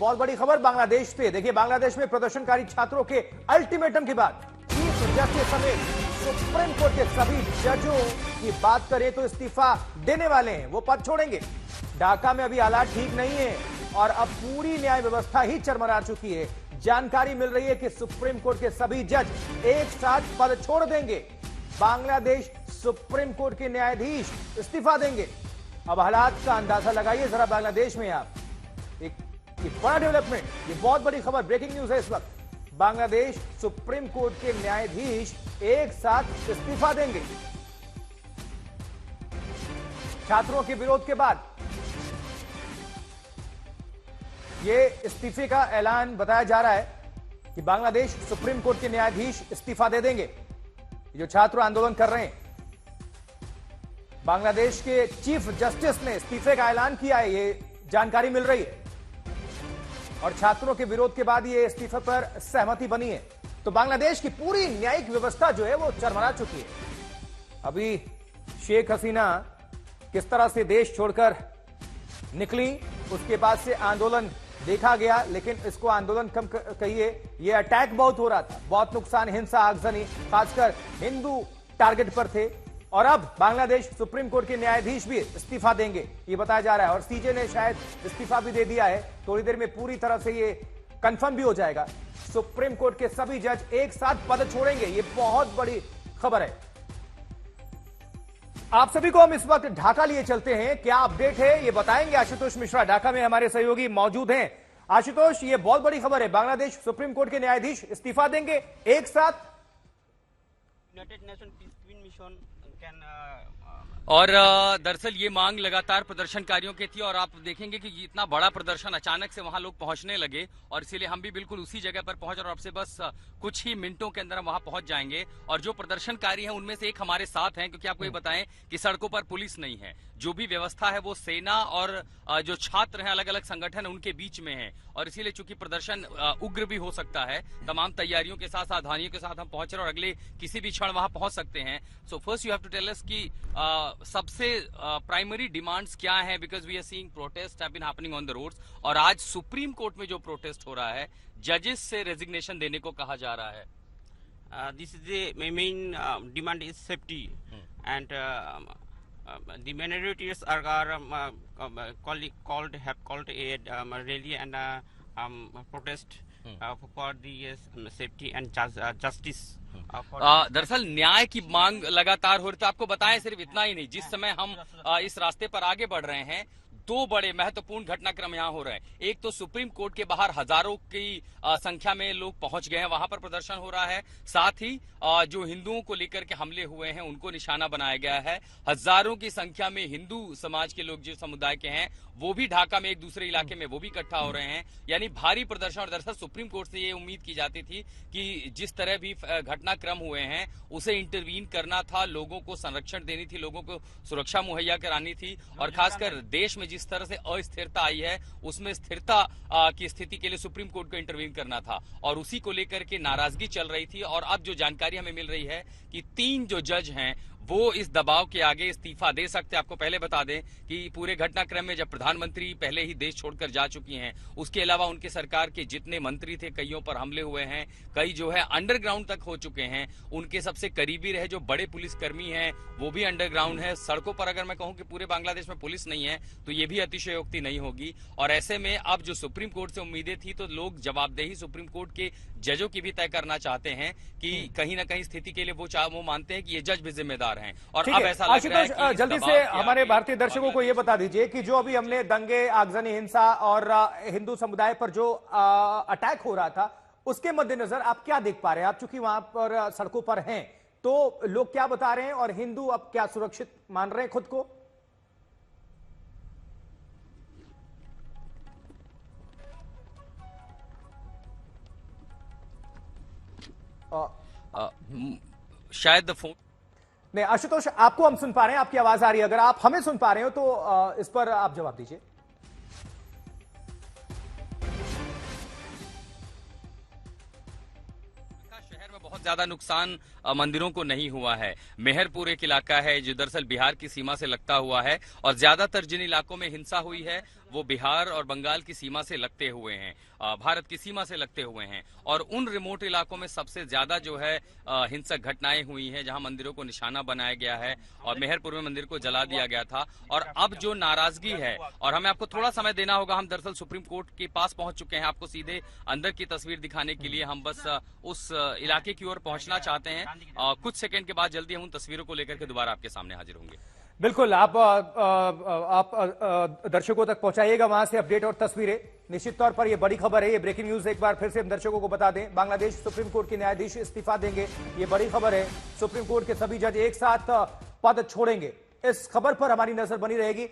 बहुत बड़ी खबर बांग्लादेश से। देखिए, बांग्लादेश में प्रदर्शनकारी छात्रों के अल्टीमेटम के बाद चीफ जस्टिस समेत सुप्रीम कोर्ट के सभी जजों की बात करें तो इस्तीफा देने वाले हैं, वो पद छोड़ेंगे। ढाका में अभी हालात ठीक नहीं है और अब पूरी न्याय व्यवस्था ही चरमरा चुकी है। जानकारी मिल रही है कि सुप्रीम कोर्ट के सभी जज एक साथ पद छोड़ देंगे। बांग्लादेश सुप्रीम कोर्ट के न्यायाधीश इस्तीफा देंगे। अब हालात का अंदाजा लगाइए जरा बांग्लादेश में। आप ये बड़ा डेवलपमेंट, ये बहुत बड़ी खबर, ब्रेकिंग न्यूज है इस वक्त। बांग्लादेश सुप्रीम कोर्ट के न्यायाधीश एक साथ इस्तीफा देंगे छात्रों के विरोध के बाद। ये इस्तीफे का ऐलान बताया जा रहा है कि बांग्लादेश सुप्रीम कोर्ट के न्यायाधीश इस्तीफा दे देंगे। जो छात्र आंदोलन कर रहे हैं, बांग्लादेश के चीफ जस्टिस ने इस्तीफे का ऐलान किया है, ये जानकारी मिल रही है। और छात्रों के विरोध के बाद ये इस्तीफे पर सहमति बनी है। तो बांग्लादेश की पूरी न्यायिक व्यवस्था जो है वो चरमरा चुकी है। अभी शेख हसीना किस तरह से देश छोड़कर निकली, उसके बाद से आंदोलन देखा गया, लेकिन इसको आंदोलन कम कहिए, ये अटैक बहुत हो रहा था, बहुत नुकसान, हिंसा, आगजनी, खासकर हिंदू टारगेट पर थे। और अब बांग्लादेश सुप्रीम कोर्ट के न्यायाधीश भी इस्तीफा देंगे, ये बताया जा रहा है। और सीजे ने शायद इस्तीफा भी दे दिया है। थोड़ी देर में पूरी तरह से ये कंफर्म भी हो जाएगा। सुप्रीम कोर्ट के सभी जज एक साथ पद छोड़ेंगे, ये बहुत बड़ी खबर है। आप सभी को हम इस वक्त ढाका लिए चलते हैं। क्या अपडेट है ये बताएंगे आशुतोष मिश्रा, ढाका में हमारे सहयोगी मौजूद हैं। आशुतोष, ये बहुत बड़ी खबर है, बांग्लादेश सुप्रीम कोर्ट के न्यायाधीश इस्तीफा देंगे एक साथ। यूनाइटेड नेशन पीस मिशन और दरअसल ये मांग लगातार प्रदर्शनकारियों की थी और आप देखेंगे कि इतना बड़ा प्रदर्शन अचानक से वहां लोग पहुंचने लगे और इसीलिए हम भी बिल्कुल उसी जगह पर पहुंच और आपसे बस कुछ ही मिनटों के अंदर हम वहां पहुंच जाएंगे। और जो प्रदर्शनकारी हैं उनमें से एक हमारे साथ हैं, क्योंकि आपको ये बताएं कि सड़कों पर पुलिस नहीं है, जो भी व्यवस्था है वो सेना और जो छात्र हैं, अलग अलग संगठन उनके बीच में है। और इसीलिए चूंकि प्रदर्शन उग्र भी हो सकता है, तमाम तैयारियों के साथ, सावधानियों के साथ हम पहुंच रहे और अगले किसी भी क्षण वहां पहुंच सकते हैं। So first you have to tell us कि सबसे प्राइमरी डिमांड्स क्या है, because we are seeing protest have been happening on the roads. और आज सुप्रीम कोर्ट में जो प्रोटेस्ट हो रहा है, जजेस से रेजिग्नेशन देने को कहा जा रहा है। This is the main demand is safety and the minorities are called a rally and protest for the safety and justice. दरअसल न्याय की मांग लगातार हो रही थी। आपको बताएं सिर्फ इतना ही नहीं, जिस समय हम इस रास्ते पर आगे बढ़ रहे हैं, दो बड़े महत्वपूर्ण घटनाक्रम यहाँ हो रहे हैं। एक तो सुप्रीम कोर्ट के बाहर हजारों की संख्या में लोग पहुंच गए हैं, वहां पर प्रदर्शन हो रहा है। साथ ही जो हिंदुओं को लेकर के हमले हुए हैं उनको निशाना बनाया गया है। हजारों की संख्या में हिंदू समाज के लोग, जो समुदाय के हैं, वो भी ढाका में एक दूसरे इलाके में वो भी इकट्ठा हो रहे हैं, यानी भारी प्रदर्शन। और दरअसल सुप्रीम कोर्ट से ये उम्मीद की जाती थी कि जिस तरह भी घटनाक्रम हुए हैं उसे इंटरवीन करना था, लोगों को संरक्षण देनी थी, लोगों को सुरक्षा मुहैया करानी थी। और खासकर देश में जिस तरह से अस्थिरता आई है, उसमें स्थिरता की स्थिति के लिए सुप्रीम कोर्ट को इंटरवीन करना था और उसी को लेकर के नाराजगी चल रही थी। और अब जो जानकारी हमें मिल रही है कि 3 जो जज हैं वो इस दबाव के आगे इस्तीफा दे सकते हैं। आपको पहले बता दें कि पूरे घटनाक्रम में जब प्रधानमंत्री पहले ही देश छोड़कर जा चुकी हैं, उसके अलावा उनके सरकार के जितने मंत्री थे, कईयों पर हमले हुए हैं, कई जो है अंडरग्राउंड तक हो चुके हैं। उनके सबसे करीबी रहे जो बड़े पुलिसकर्मी हैं वो भी अंडरग्राउंड है। सड़कों पर अगर मैं कहूं कि पूरे बांग्लादेश में पुलिस नहीं है तो ये भी अतिशयोक्ति नहीं होगी। और ऐसे में अब जो सुप्रीम कोर्ट से उम्मीदें थी, तो लोग जवाबदेही सुप्रीम कोर्ट के जजों की भी तय करना चाहते हैं कि कहीं ना कहीं स्थिति के लिए वो मानते हैं कि ये जज भी जिम्मेदार हैं। और अब ऐसा लग रहा है कि जल्दी से हमारे भारतीय दर्शकों को ये बता दीजिए कि जो अभी हमने दंगे, आगजनी, हिंसा और हिंदू समुदाय पर जो अटैक हो रहा था, उसके मद्देनजर आप क्या देख पा रहे हैं? आप चूंकि वहां पर सड़कों पर हैं, तो लोग क्या बता रहे हैं और हिंदू अब क्या सुरक्षित मान रहे हैं खुद को? शायद फोन नहीं, आशुतोष, आपको हम सुन पा रहे हैं, आपकी आवाज आ रही है। अगर आप हमें सुन पा रहे हो तो इस पर आप जवाब दीजिए। शहर में बहुत ज्यादा नुकसान मंदिरों को नहीं हुआ है। मेहरपुर एक इलाका है जो दरअसल बिहार की सीमा से लगता हुआ है और ज्यादातर जिन इलाकों में हिंसा हुई है वो बिहार और बंगाल की सीमा से लगते हुए हैं, भारत की सीमा से लगते हुए हैं। और उन रिमोट इलाकों में सबसे ज्यादा जो है हिंसक घटनाएं हुई हैं, जहां मंदिरों को निशाना बनाया गया है और मेहरपुर में मंदिर को जला दिया गया था। और अब जो नाराजगी है, और हमें आपको थोड़ा समय देना होगा, हम दरअसल सुप्रीम कोर्ट के पास पहुंच चुके हैं। आपको सीधे अंदर की तस्वीर दिखाने के लिए हम बस उस इलाके की ओर पहुंचना चाहते हैं। कुछ सेकंड के बाद जल्दी हम उन तस्वीरों को लेकर के दोबारा आपके सामने हाजिर होंगे। बिल्कुल, आप दर्शकों तक पहुंचाइएगा वहां से अपडेट और तस्वीरें। निश्चित तौर पर यह बड़ी खबर है, ये ब्रेकिंग न्यूज एक बार फिर से हम दर्शकों को बता दें। बांग्लादेश सुप्रीम कोर्ट के न्यायाधीश इस्तीफा देंगे, ये बड़ी खबर है। सुप्रीम कोर्ट के सभी जज एक साथ पद छोड़ेंगे, इस खबर पर हमारी नजर बनी रहेगी।